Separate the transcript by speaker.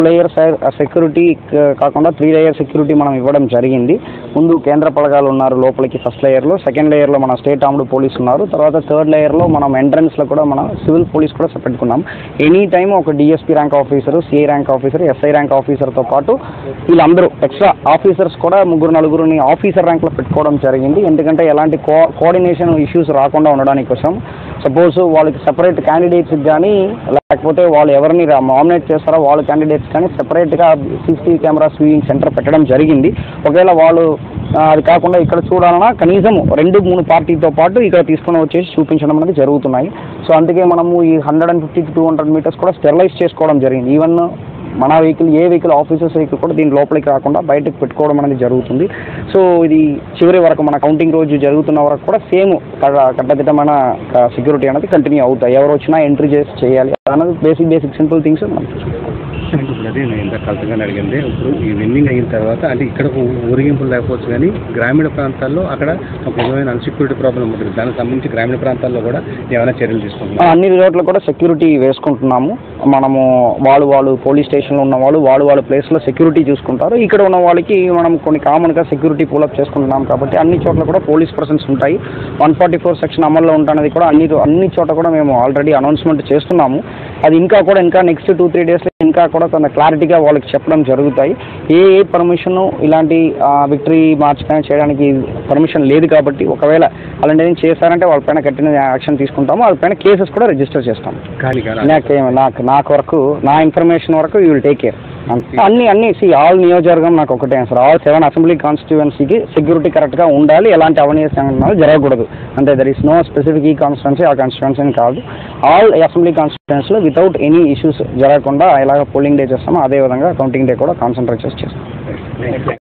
Speaker 1: Layer security కాకుండా 3 layer security మనం ఇవ్వడం జరిగింది. ముందు కేంద్ర పలకాలు ఉన్నారు లోపలికి ఫస్ట్ లేయర్లో, సెకండ్ లేయర్లో మన స్టేట్ ఆర్మ్డ్ పోలీస్ ఉన్నారు, తర్వాత థర్డ్ లేయర్లో మనం ఎంట్రన్స్లో కూడా మన సివిల్ పోలీస్ కూడా పెట్టుకున్నాం. ఎనీ టైం ఒక DSP rank officer, CI rank officer, SI rank ఆఫీసర్తో పాటు వీళ్ళందరూ ఎక్స్ట్రా ఆఫీసర్స్ కూడా 3-4 ఆఫీసర్ ర్యాంక్లో పెట్టుకోవడం జరిగింది. ఎందుకంటే ఎలాంటి కోఆర్డినేషన్ ఇష్యూస్ రాకుండా ఉండడానికి కోసం. సపోజ్ వాళ్ళకి సెపరేట్ క్యాండిడేట్స్కి కానీ లేకపోతే వాళ్ళు ఎవరిని నామినేట్ చేస్తారో వాళ్ళ క్యాండిడేట్స్ కానీ సెపరేట్గా సీసీటీవీ కెమెరా స్వింగ్ సెంటర్ పెట్టడం జరిగింది. ఒకవేళ వాళ్ళు అది కాకుండా ఇక్కడ చూడాలన్నా కనీసం 2-3 పార్టీతో పాటు ఇక్కడ తీసుకుని వచ్చేసి చూపించడం అనేది జరుగుతున్నాయి. సో అందుకే మనము ఈ 150 to 200 మీటర్స్ కూడా స్టెరిలైజ్ చేసుకోవడం జరిగింది. ఈవెన్ మన వెహికల్ ఏ వెహికల్ ఆఫీసర్స్ వెహికల్ కూడా దీని లోపలికి రాకుండా బయటకు పెట్టుకోవడం అనేది జరుగుతుంది. సో ఇది చివరి వరకు మన కౌంటింగ్ రోజు జరుగుతున్న వరకు కూడా సేమ్ కట్టదిట్టమైన సెక్యూరిటీ అనేది కంటిన్యూ అవుతాయి. ఎవరు వచ్చినా ఎంట్రీ చేయాలి అన్నది బేసిక్ సింపుల్ థింగ్స్ మనం చూసుకుంటాం.
Speaker 2: ఇప్పుడు అదే నేను ఇంత కలుతగానే అడిగింది. ఇప్పుడు ఈ విన్నింగ్ అయిన తర్వాత అంటే ఇక్కడ ఊరేగింపులు లేకపోవచ్చు కానీ గ్రామీణ ప్రాంతాల్లో అక్కడ ఒక విధమైన అన్సెక్యూరిటీ ప్రాబ్లం ఉంటుంది. దానికి సంబంధించి గ్రామీణ ప్రాంతాల్లో కూడా ఏమైనా చర్యలు తీసుకుంటున్నాం?
Speaker 1: అన్ని చోట్ల కూడా సెక్యూరిటీ వేసుకుంటున్నాము. మనము వాళ్ళు పోలీస్ స్టేషన్లో ఉన్న వాళ్ళు ప్లేస్లో సెక్యూరిటీ చూసుకుంటారు. ఇక్కడ ఉన్న వాళ్ళకి మనం కొన్ని కామన్గా సెక్యూరిటీ పూలప్ చేసుకుంటున్నాం కాబట్టి అన్ని చోట్ల కూడా పోలీస్ పర్సన్స్ ఉంటాయి. 144 సెక్షన్ అమల్లో ఉంటున్నది కూడా అన్ని చోట్ల కూడా మేము ఆల్రెడీ అనౌన్స్మెంట్ చేస్తున్నాము. అది ఇంకా నెక్స్ట్ 2-3 డేస్లో ఇంకా కూడా కొంత క్లారిటీగా వాళ్ళకి చెప్పడం జరుగుతాయి. ఏ పర్మిషన్ ఇలాంటి విక్టరీ మార్చ్ కానీ చేయడానికి పర్మిషన్ లేదు కాబట్టి ఒకవేళ అలాంటిది చేశారంటే వాళ్ళపైన కఠిన యాక్షన్ తీసుకుంటాము. వాళ్ళపైన కేసెస్ కూడా రిజిస్టర్ చేస్తాము. నాకు వరకు నా ఇన్ఫర్మేషన్ వరకు యూ విల్ టేక్ కేర్. అన్ని ఆల్ నియోజకవర్గం నాకు ఒకటే సార్. ఆల్ 7 అసెంబ్లీ కాన్స్టిట్యువెన్సీకి సెక్యూరిటీ కరెక్ట్గా ఉండాలి. ఎలాంటి అవినీతి సంఘటనలు జరగకూడదు. అంటే దర్ ఈస్ నో స్పెసిఫిక్ ఈ కాన్స్టిట్యువెన్సీ ఆ కాన్స్టిట్యువెన్సీ కాదు. ఆల్ అసెంబ్లీ కాన్స్టిట్యువెన్సీలో వితౌట్ ఎనీ ఇష్యూస్ జరగకుండా ఎలాగ పోలింగ్ డే చేస్తామో అదేవిధంగా కౌంటింగ్ డే కూడా కాన్సన్ట్రేట్ చేస్తాం.